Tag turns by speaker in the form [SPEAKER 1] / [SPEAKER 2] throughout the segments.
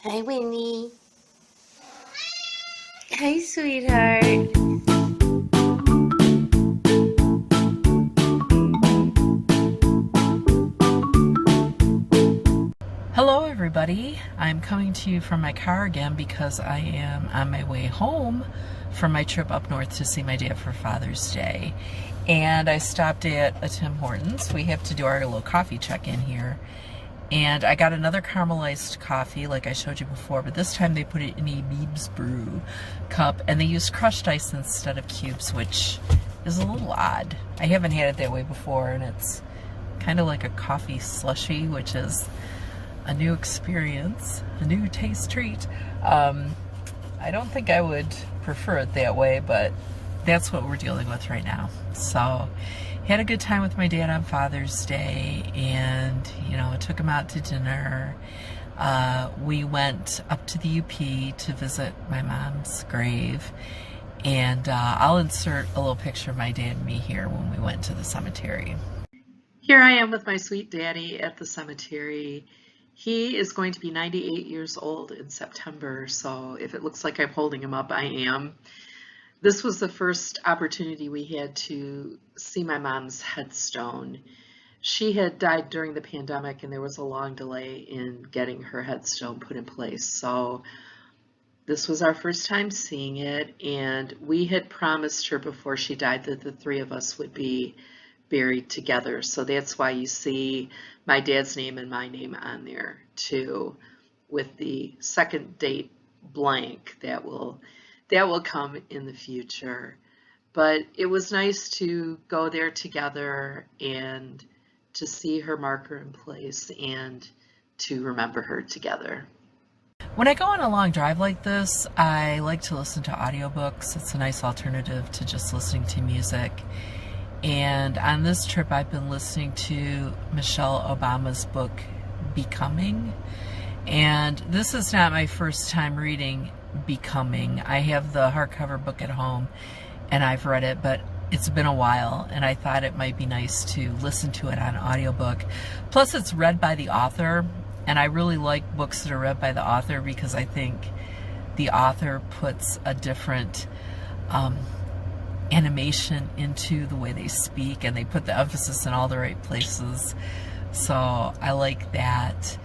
[SPEAKER 1] Hi, Winnie. Hi, sweetheart.
[SPEAKER 2] Hello, everybody. I'm coming to you from my car again because I am on my way home from my trip up north to see my dad for Father's Day. And I stopped at a Tim Hortons. We have to do our little coffee check-in here. And I got another caramelized coffee like I showed you before, but this time they put it in a Beebs Brew cup and they used crushed ice instead of cubes, which is a little odd. I haven't had it that way before, and it's kind of like a coffee slushy, which is a new experience, a new taste treat. I don't think I would prefer it that way, but that's what we're dealing with right now. So, had a good time with my dad on Father's Day, and took him out to dinner. We went up to the UP to visit my mom's grave, and I'll insert a little picture of my dad and me here when we went to the cemetery. Here I am with my sweet daddy at the cemetery. He is going to be 98 years old in September, so if it looks like I'm holding him up, I am. This was the first opportunity we had to see my mom's headstone. She had died during the pandemic, and there was a long delay in getting her headstone put in place. So this was our first time seeing it, and we had promised her before she died that the three of us would be buried together. So that's why you see my dad's name and my name on there too, with the second date blank that will come in the future. But it was nice to go there together and to see her marker in place and to remember her together. When I go on a long drive like this, I like to listen to audiobooks. It's a nice alternative to just listening to music. And on this trip, I've been listening to Michelle Obama's book, Becoming. And this is not my first time reading Becoming. I have the hardcover book at home, and I've read it, but it's been a while, and I thought it might be nice to listen to it on audiobook. Plus, it's read by the author, and I really like books that are read by the author because I think the author puts a different animation into the way they speak, and they put the emphasis in all the right places. So I like that.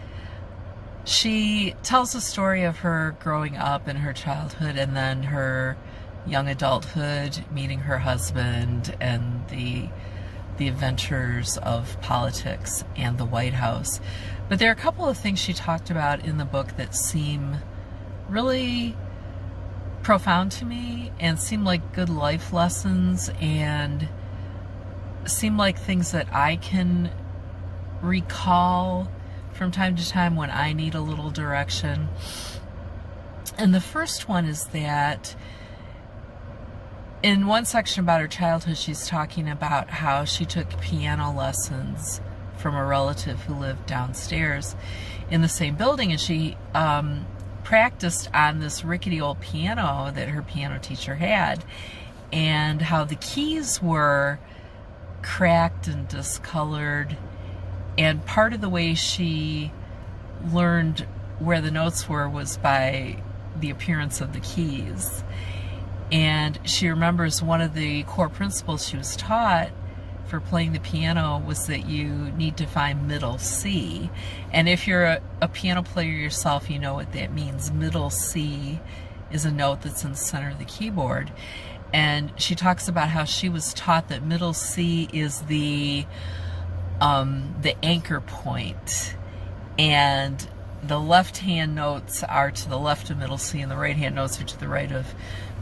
[SPEAKER 2] She tells the story of her growing up in her childhood and then her young adulthood, meeting her husband, and the adventures of politics and the White House. But there are a couple of things she talked about in the book that seem really profound to me and seem like good life lessons and seem like things that I can recall from time to time when I need a little direction. And the first one is that in one section about her childhood, she's talking about how she took piano lessons from a relative who lived downstairs in the same building, and she practiced on this rickety old piano that her piano teacher had, and how the keys were cracked and discolored, and part of the way she learned where the notes were was by the appearance of the keys. And she remembers one of the core principles she was taught for playing the piano was that you need to find middle C. And if you're a piano player yourself, you know what that means. Middle C is a note that's in the center of the keyboard. And she talks about how she was taught that middle C is the anchor point, and the left-hand notes are to the left of middle C, and the right-hand notes are to the right of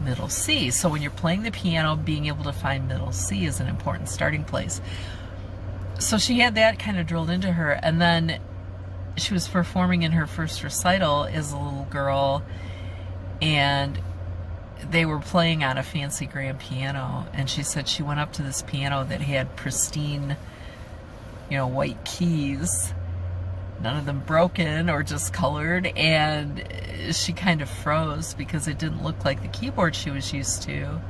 [SPEAKER 2] middle C. So when you're playing the piano, being able to find middle C is an important starting place. So she had that kind of drilled into her, and then she was performing in her first recital as a little girl, and they were playing on a fancy grand piano, and she said she went up to this piano that had pristine, white keys, none of them broken or discolored, and she kind of froze because it didn't look like the keyboard she was used to.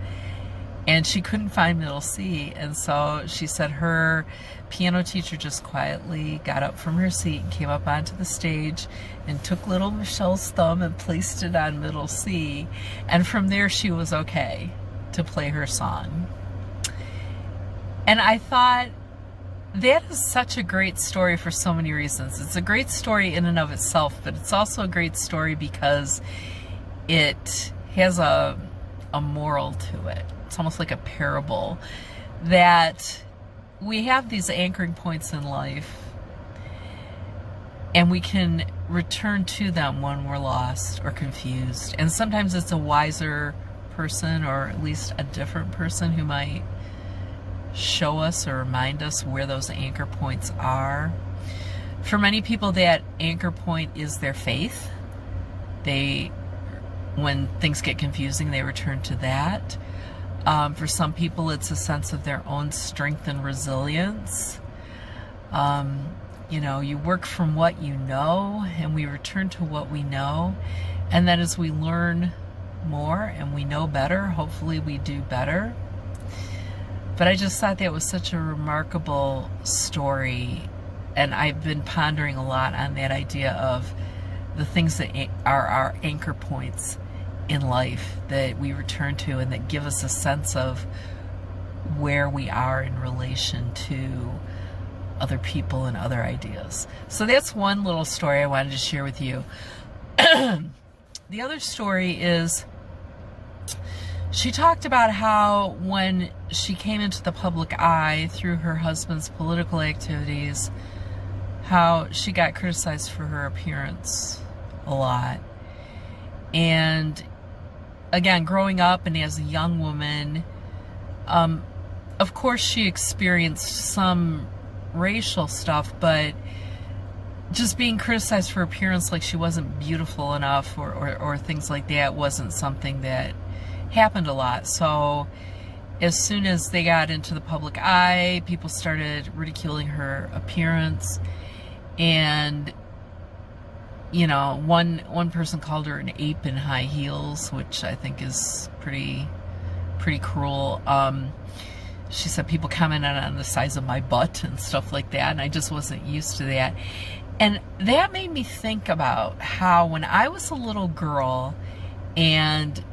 [SPEAKER 2] and she couldn't find middle C. And so she said her piano teacher just quietly got up from her seat and came up onto the stage and took little Michelle's thumb and placed it on middle C. And from there she was okay to play her song. And I thought, that is such a great story for so many reasons. It's a great story in and of itself, but it's also a great story because it has a moral to it. It's almost like a parable, that we have these anchoring points in life and we can return to them when we're lost or confused. And sometimes it's a wiser person, or at least a different person, who might show us or remind us where those anchor points are. For many people, that anchor point is their faith. When things get confusing, they return to that. For some people, it's a sense of their own strength and resilience. You work from what you know, and we return to what we know. And then as we learn more and we know better, hopefully we do better. But I just thought that was such a remarkable story, and I've been pondering a lot on that idea of the things that are our anchor points in life that we return to and that give us a sense of where we are in relation to other people and other ideas. So that's one little story I wanted to share with you. The other story is, she talked about how when she came into the public eye through her husband's political activities, how she got criticized for her appearance a lot. And again, growing up and as a young woman, of course she experienced some racial stuff, but just being criticized for appearance, like she wasn't beautiful enough or things like that, wasn't something that happened a lot. So as soon as they got into the public eye, people started ridiculing her appearance. And one person called her an ape in high heels, which I think is pretty cruel. She said people commented on the size of my butt and stuff like that, and I just wasn't used to that. And that made me think about how when I was a little girl and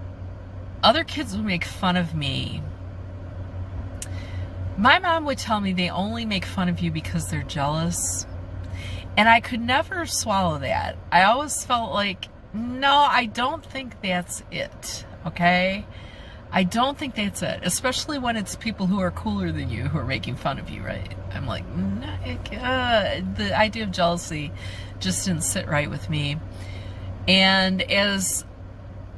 [SPEAKER 2] other kids would make fun of me, my mom would tell me they only make fun of you because they're jealous. And I could never swallow that. I always felt like, no, I don't think that's it, okay? I don't think that's it, especially when it's people who are cooler than you who are making fun of you, right? I'm like, the idea of jealousy just didn't sit right with me. And as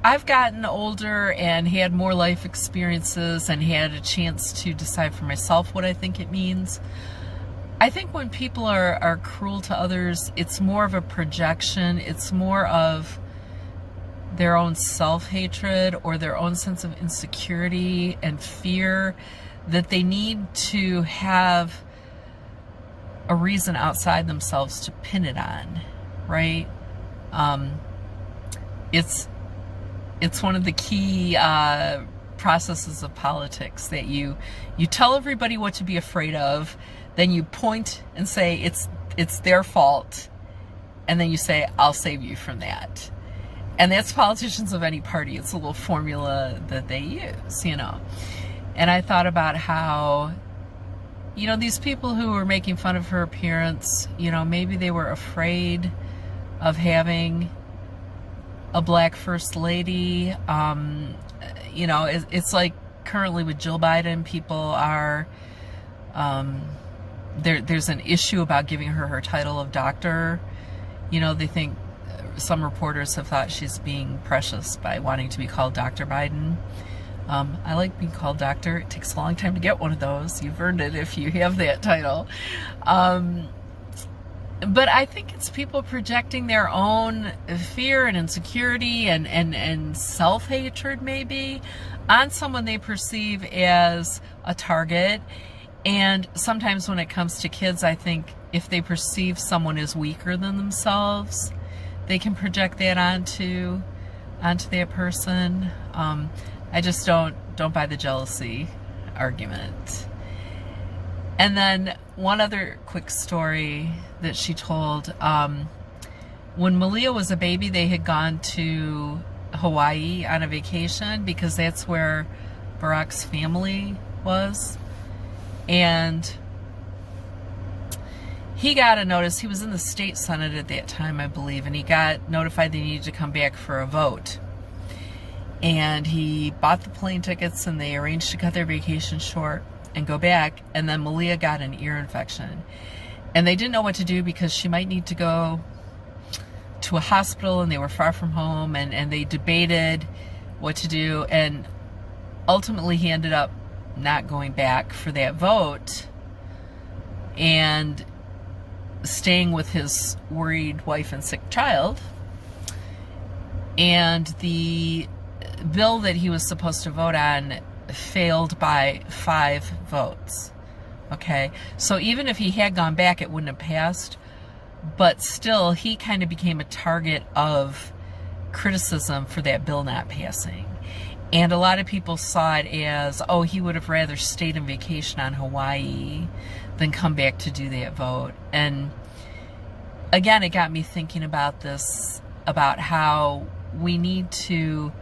[SPEAKER 2] I've gotten older and had more life experiences and had a chance to decide for myself what I think it means, I think when people are cruel to others, it's more of a projection. It's more of their own self-hatred or their own sense of insecurity and fear that they need to have a reason outside themselves to pin it on, right? It's one of the key processes of politics that you tell everybody what to be afraid of, then you point and say it's their fault, and then you say, I'll save you from that. And that's politicians of any party. It's a little formula that they use, And I thought about how, these people who were making fun of her appearance, maybe they were afraid of having a black first lady. It's like currently with Jill Biden, people are, there's an issue about giving her title of doctor. They think, some reporters have thought she's being precious by wanting to be called Dr. Biden. I like being called doctor. It takes a long time to get one of those. You've earned it if you have that title. But I think it's people projecting their own fear and insecurity and self-hatred maybe on someone they perceive as a target. And sometimes when it comes to kids, I think if they perceive someone as weaker than themselves, they can project that onto that person. I just don't don't buy the jealousy argument. And then one other quick story that she told, when Malia was a baby, they had gone to Hawaii on a vacation because that's where Barack's family was. And he got a notice. He was in the state senate at that time, I believe, and he got notified they needed to come back for a vote. And he bought the plane tickets, and they arranged to cut their vacation short and go back. And then Malia got an ear infection, and they didn't know what to do because she might need to go to a hospital, and they were far from home, and they debated what to do. And ultimately he ended up not going back for that vote and staying with his worried wife and sick child. And the bill that he was supposed to vote on failed by 5 votes. Okay, so even if he had gone back, it wouldn't have passed. But still, he kind of became a target of criticism for that bill not passing. And a lot of people saw it as, oh, he would have rather stayed on vacation on Hawaii than come back to do that vote. And again, it got me thinking about this, about how we need to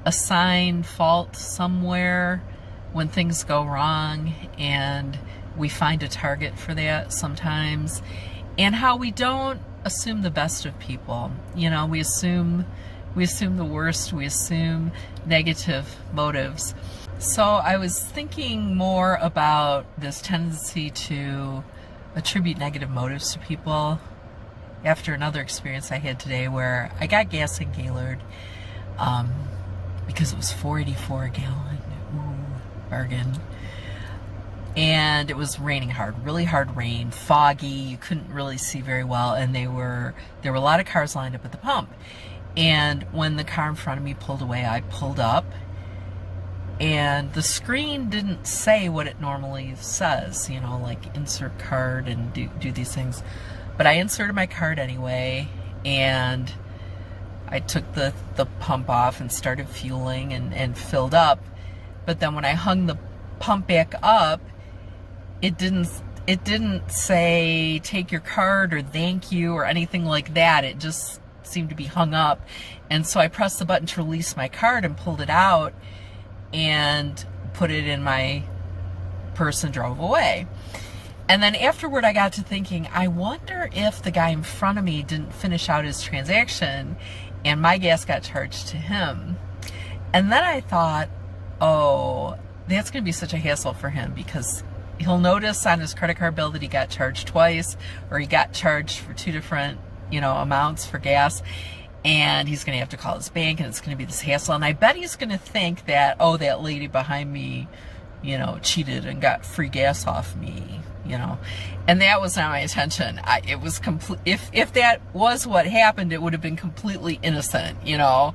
[SPEAKER 2] assign fault somewhere when things go wrong, and we find a target for that sometimes, and how we don't assume the best of people. You know, we assume the worst, we assume negative motives. So I was thinking more about this tendency to attribute negative motives to people after another experience I had today where I got gas in Gaylord because it was $4.84 a gallon. Ooh, bargain. And it was raining hard, really hard rain, foggy, you couldn't really see very well, and there were a lot of cars lined up at the pump. And when the car in front of me pulled away, I pulled up, and the screen didn't say what it normally says, you know, like insert card and do these things. But I inserted my card anyway, and I took the pump off and started fueling and filled up. But then when I hung the pump back up, it didn't say take your card or thank you or anything like that. It just seemed to be hung up. And so I pressed the button to release my card and pulled it out and put it in my purse and drove away. And then afterward I got to thinking, I wonder if the guy in front of me didn't finish out his transaction and my gas got charged to him. And then I thought, oh, that's going to be such a hassle for him because he'll notice on his credit card bill that he got charged twice, or he got charged for 2 different, you know, amounts for gas, and he's going to have to call his bank, and it's going to be this hassle. And I bet he's going to think that, oh, that lady behind me, you know, cheated and got free gas off me, you know. And that was not my intention. It was complete. If that was what happened, it would have been completely innocent, you know.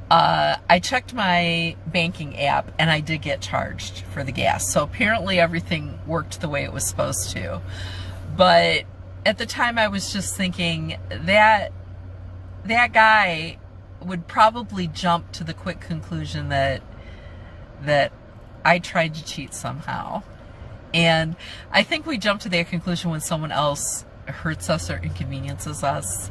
[SPEAKER 2] I checked my banking app and I did get charged for the gas. So apparently everything worked the way it was supposed to. But at the time I was just thinking that guy would probably jump to the quick conclusion that I tried to cheat somehow. And I think we jump to that conclusion when someone else hurts us or inconveniences us.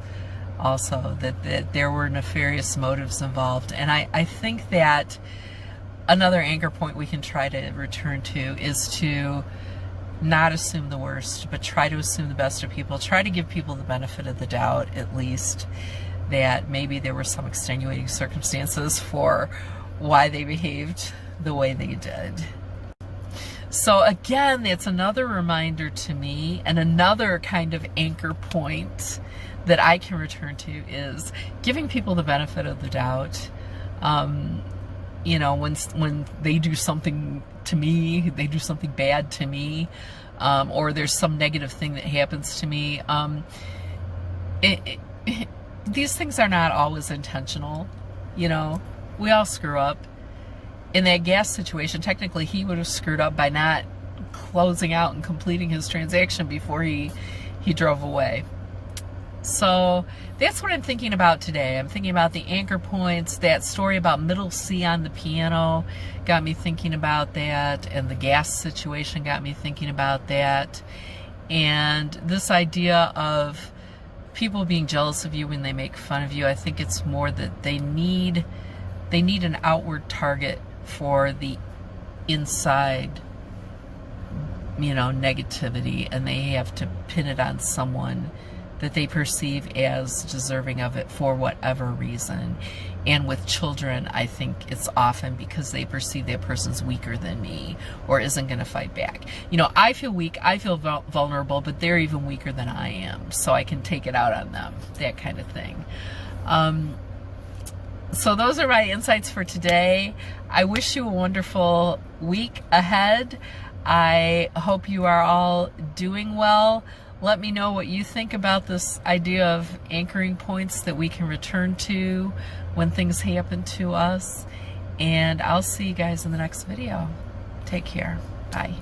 [SPEAKER 2] Also, that there were nefarious motives involved. And I think that another anchor point we can try to return to is to not assume the worst, but try to assume the best of people. Try to give people the benefit of the doubt, at least, that maybe there were some extenuating circumstances for why they behaved the way they did. So again, that's another reminder to me, and another kind of anchor point that I can return to is giving people the benefit of the doubt. You know, when they do something to me, they do something bad to me, or there's some negative thing that happens to me. These things are not always intentional. You know, we all screw up. In that gas situation, technically he would have screwed up by not closing out and completing his transaction before he drove away. So that's what I'm thinking about today. I'm thinking about the anchor points. That story about middle C on the piano got me thinking about that, and the gas situation got me thinking about that. And this idea of people being jealous of you when they make fun of you, I think it's more that they need an outward target for the inside, negativity, and they have to pin it on someone that they perceive as deserving of it for whatever reason. And with children, I think it's often because they perceive that person's weaker than me or isn't going to fight back. I feel weak, I feel vulnerable, but they're even weaker than I am, so I can take it out on them, that kind of thing. So those are my insights for today. I wish you a wonderful week ahead. I hope you are all doing well. Let me know what you think about this idea of anchoring points that we can return to when things happen to us. And I'll see you guys in the next video. Take care. Bye.